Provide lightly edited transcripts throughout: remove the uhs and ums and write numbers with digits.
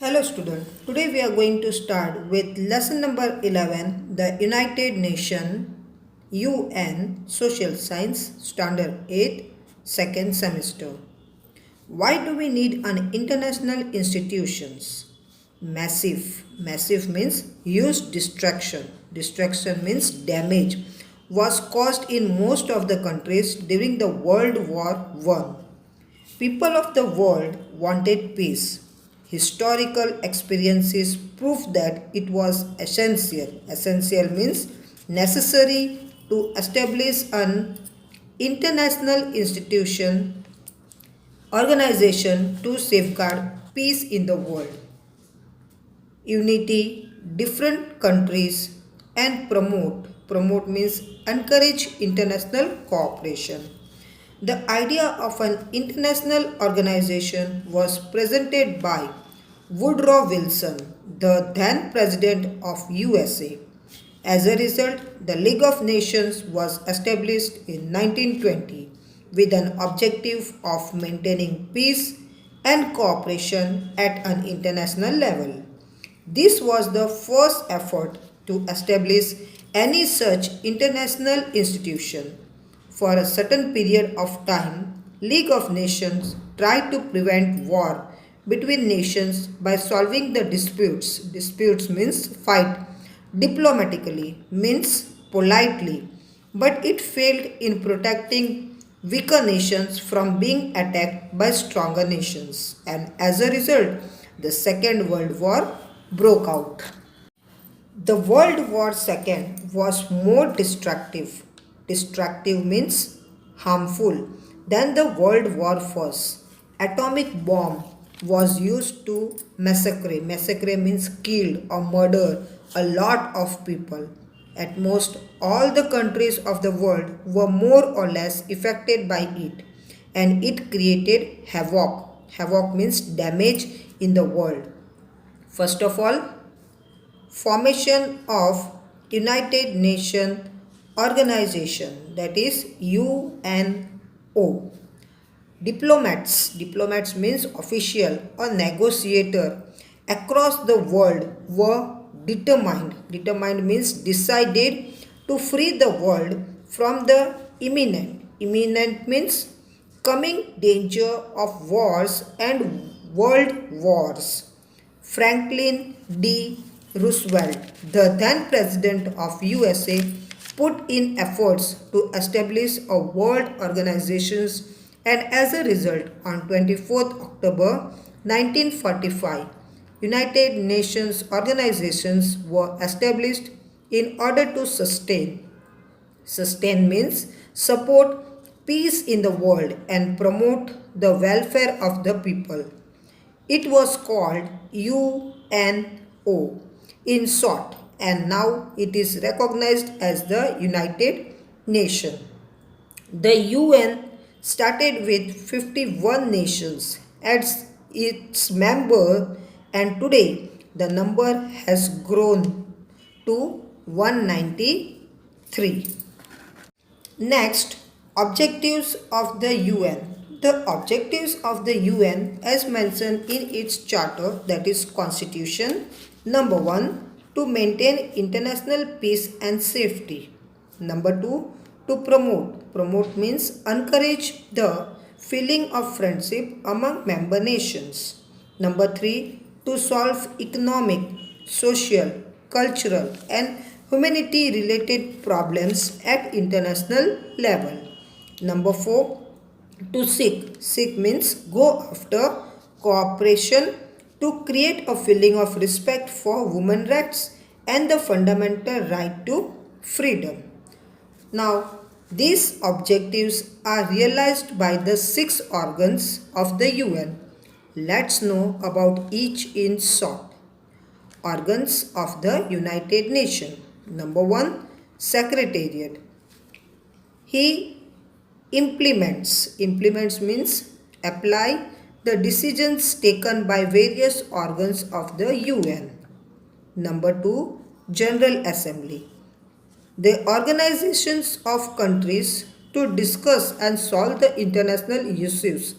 Hello student. Today we are going to start with lesson number 11, the United Nations UN Social Science Standard 8 second semester. Why do we need an international institutions? Massive. Massive means huge destruction. Destruction means damage was caused in most of the countries during the World War I. People of the world wanted peace. Historical experiences prove that it was essential. Essential means necessary to establish an international institution organization to safeguard peace in the world. Unity, different countries and promote means encourage international cooperation. The idea of an international organization was presented by Woodrow Wilson, the then president of USA. As a result, the League of Nations was established in 1920 with an objective of maintaining peace and cooperation at an international level. This was the first effort to establish any such international institution. For a certain period of time, League of Nations tried to prevent war between nations by solving the disputes. Disputes means fight. Diplomatically means politely. But it failed in protecting weaker nations from being attacked by stronger nations. And as a result, the Second World War broke out. The World War II was more destructive. Destructive means harmful than the World War I. Atomic bomb was used to massacre. Massacre means kill or murder a lot of people. At most, all the countries of the world were more or less affected by it, and it created havoc. Havoc means damage in the world. First of all, formation of United Nations organization, that is UNO. Diplomats means official or negotiator across the world were determined means decided to free the world from the imminent means coming danger of wars and world wars. Franklin D. Roosevelt, the then president of USA, put in efforts to establish a world organization, and as a result, on 24th October 1945, United Nations organizations were established in order to sustain means support peace in the world and promote the welfare of the people. It was called UNO in short, and now it is recognized as the United Nations. The UN started with 51 nations as its member, and today the number has grown to 193. Next, objectives of the UN. The objectives of the UN as mentioned in its charter, that is constitution. Number 1, to maintain international peace and safety. Number 2, to promote. Promote means encourage the feeling of friendship among member nations. Number 3, to solve economic, social, cultural and humanity related problems at international level. Number 4, to seek. Seek means go after cooperation to create a feeling of respect for women's rights and the fundamental right to freedom. Now, these objectives are realized by the 6 organs of the UN. Let's know about each in short. Organs of the United Nations. Number 1, Secretariat. He implements. Implements means apply the decisions taken by various organs of the UN. Number 2, General Assembly. The organizations of countries to discuss and solve the international issues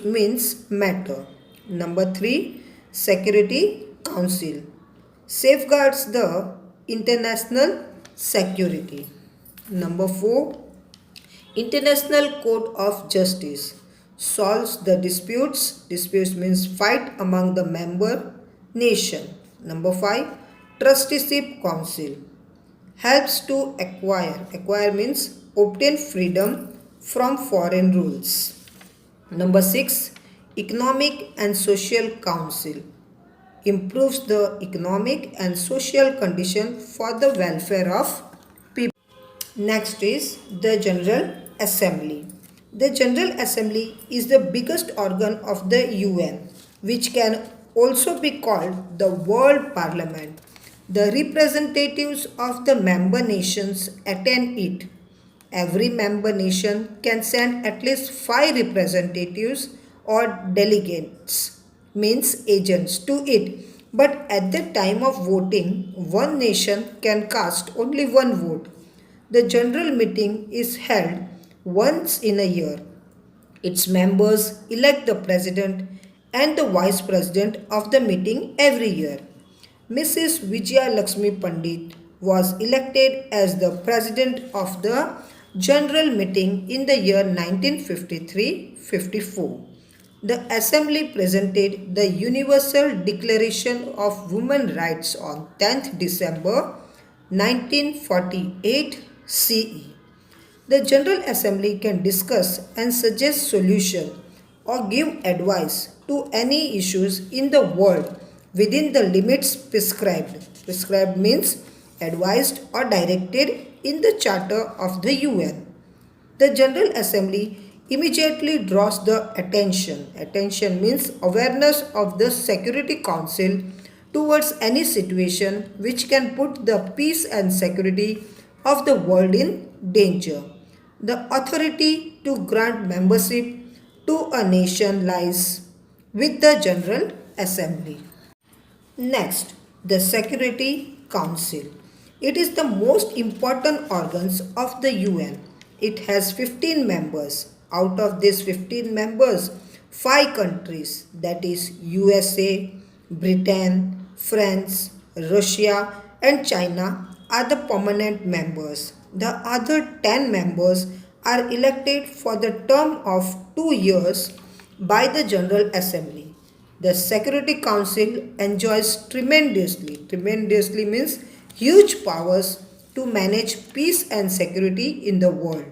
means matter. Number 3, Security Council safeguards the international security. Number 4. International Court of Justice solves the disputes. Disputes means fight among the member nation. Number 5. Trusteeship Council helps to acquire. Acquire means obtain freedom from foreign rules. Number 6. Economic and Social Council improves the economic and social condition for the welfare of people. Next is the General Assembly. The General Assembly is the biggest organ of the UN, which can also be called the World Parliament. The representatives of the member nations attend it. Every member nation can send at least 5 representatives or delegates, means agents, to it. But at the time of voting, one nation can cast only one vote. The general meeting is held once in a year. Its members elect the president and the vice president of the meeting every year. Mrs. Vijaya Lakshmi Pandit was elected as the president of the general meeting in the year 1953-54. The assembly presented the Universal Declaration of Women's Rights on 10th December 1948 CE. The General Assembly can discuss and suggest solutions or give advice to any issues in the world within the limits prescribed. Prescribed means advised or directed in the Charter of the UN. The General Assembly immediately draws the attention. Attention means awareness of the Security Council towards any situation which can put the peace and security of the world in danger. The authority to grant membership to a nation lies with the General Assembly. Next, the Security Council. It is the most important organs of the UN. It has 15 members. Out of these 15 members, 5 countries, that is USA, Britain, France, Russia and China, are the permanent members. The other 10 members are elected for the term of 2 years by the General Assembly. The Security Council enjoys tremendously means huge powers to manage peace and security in the world.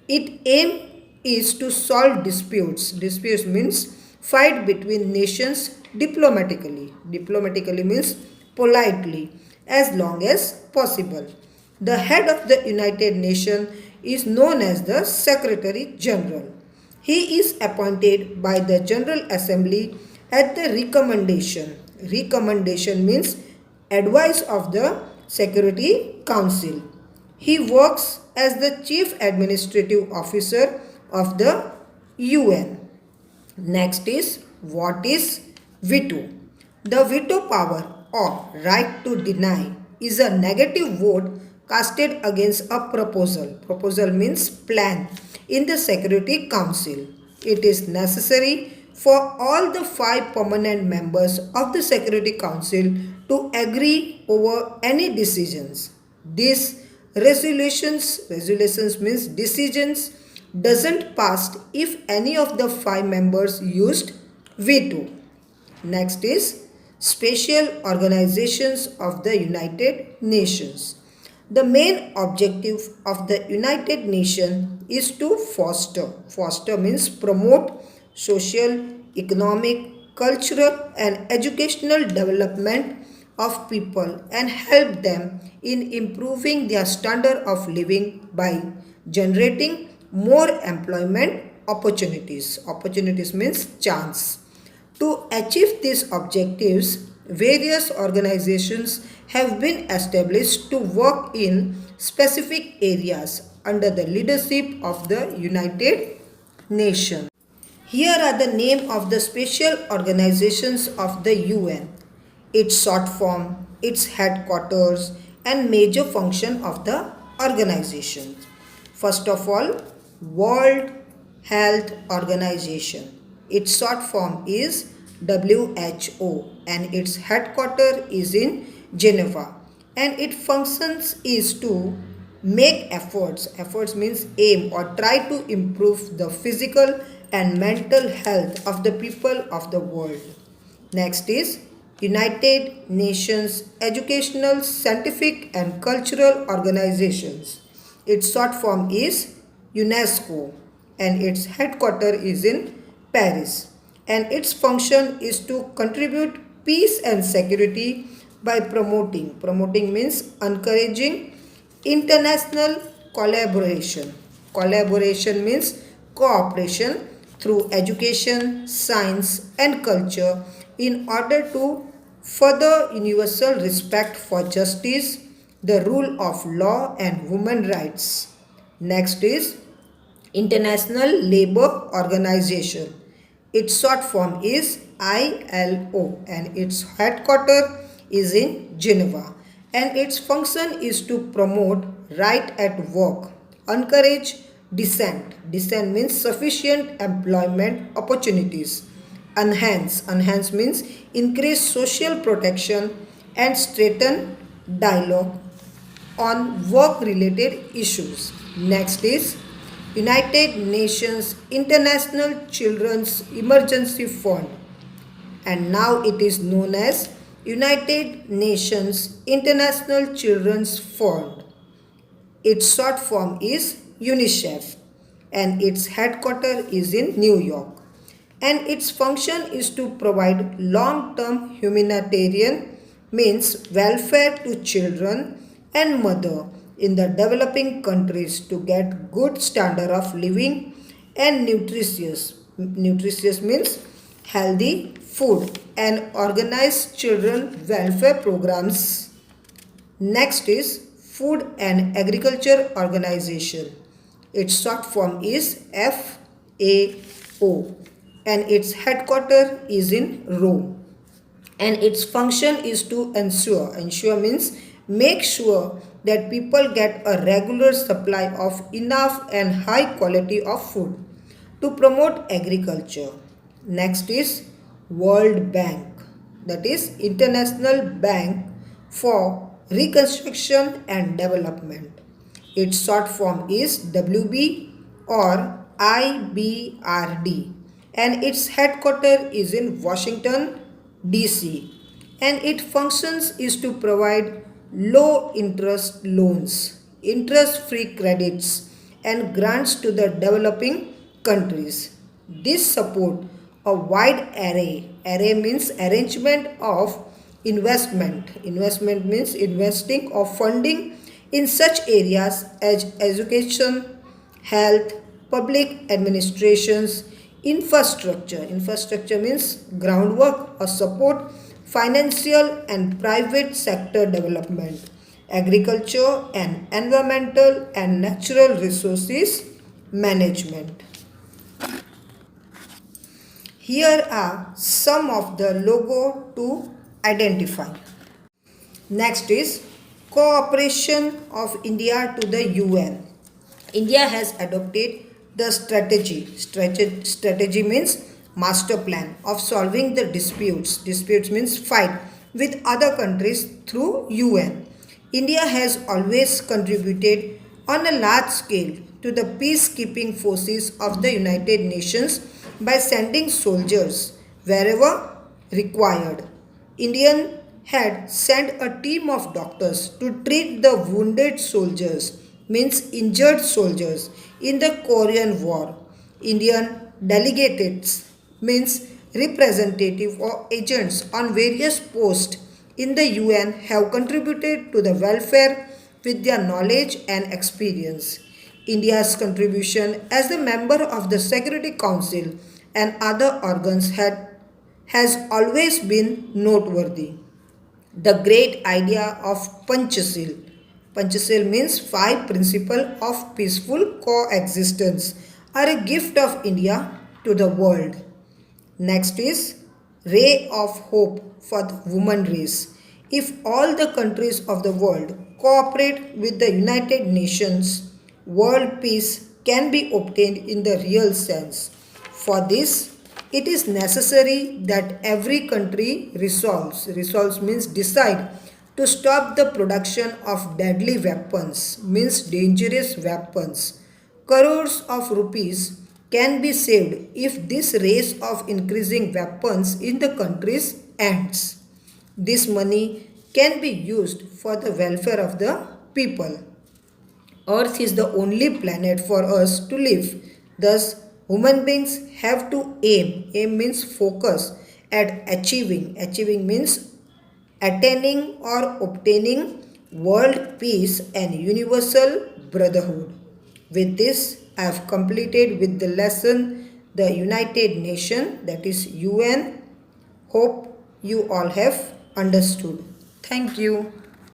Its aim is to solve disputes. Disputes means fight between nations diplomatically. Diplomatically means politely, as long as possible. The head of the United Nations is known as the Secretary General. He is appointed by the General Assembly at the recommendation. Recommendation means advice of the Security Council. He works as the Chief Administrative Officer of the UN. Next is, what is veto? The veto power or right to deny is a negative vote casted against a proposal. Proposal means plan in the Security Council. It is necessary for all the 5 permanent members of the Security Council to agree over any decisions. These resolutions means decisions doesn't pass if any of the 5 members used veto. Next is special organizations of the United Nations. The main objective of the United Nations is to foster. Foster means promote social, economic, cultural and educational development of people and help them in improving their standard of living by generating more employment opportunities. Opportunities means chance. To achieve these objectives, various organizations have been established to work in specific areas under the leadership of the United Nations. Here are the name of the special organizations of the UN, its short form, its headquarters and major function of the organization. First of all, World Health Organization. Its short form is WHO, and its headquarters is in Geneva. And its functions is to make efforts means aim or try to improve the physical and mental health of the people of the world. Next is United Nations Educational, Scientific and Cultural Organizations. Its short form is UNESCO, and its headquarters is in Paris, and its function is to contribute peace and security by promoting means encouraging international collaboration means cooperation through education, science and culture in order to further universal respect for justice, the rule of law and women rights. Next is International Labour Organization. Its short form is ILO, and its headquarters is in Geneva, and its function is to promote right at work, encourage dissent means sufficient employment opportunities, enhance means increase social protection and strengthen dialogue on work related issues. Next is United Nations International Children's Emergency Fund, and now it is known as United Nations International Children's Fund. Its short form is UNICEF, and its headquarters is in New York. And its function is to provide long-term humanitarian means welfare to children and mother in the developing countries to get good standard of living and nutritious means healthy food and organize children welfare programs. Next is Food and Agriculture Organization. Its short form is FAO, and its headquarters is in Rome. And its function is to ensure means make sure that people get a regular supply of enough and high quality of food to promote agriculture. Next is World Bank, that is International Bank for Reconstruction and Development. Its short form is WB or IBRD, and its headquarters is in Washington DC, and its functions is to provide low interest loans, interest free credits and grants to the developing countries. This support a wide array means arrangement of investment means investing or funding in such areas as education, health, public administrations, infrastructure means groundwork or support, financial and private sector development, agriculture and environmental and natural resources management. Here are some of the logo to identify. Next is cooperation of India to the UN. India has adopted the strategy means master plan of solving the disputes means fight with other countries through UN. India has always contributed on a large scale to the peacekeeping forces of the United Nations by sending soldiers wherever required. India had sent a team of doctors to treat the wounded soldiers means injured soldiers in the Korean War. Indian delegates means representative or agents on various posts in the UN have contributed to the welfare with their knowledge and experience. India's contribution as a member of the Security Council and other organs has always been noteworthy. The great idea of Panchashil. Panchashil means 5 principles of peaceful coexistence are a gift of India to the world. Next is ray of hope for the woman race. If all the countries of the world cooperate with the United Nations, world peace can be obtained in the real sense. For this, It is necessary that every country resolves means decide to stop the production of deadly weapons, means dangerous weapons. Crores of rupees can be saved if this race of increasing weapons in the countries ends. This money can be used for the welfare of the people. Earth is the only planet for us to live. Thus, human beings have to aim. Aim means focus at achieving. Achieving means attaining or obtaining world peace and universal brotherhood. With this, I have completed with the lesson the United Nations, that is UN. Hope you all have understood. Thank you.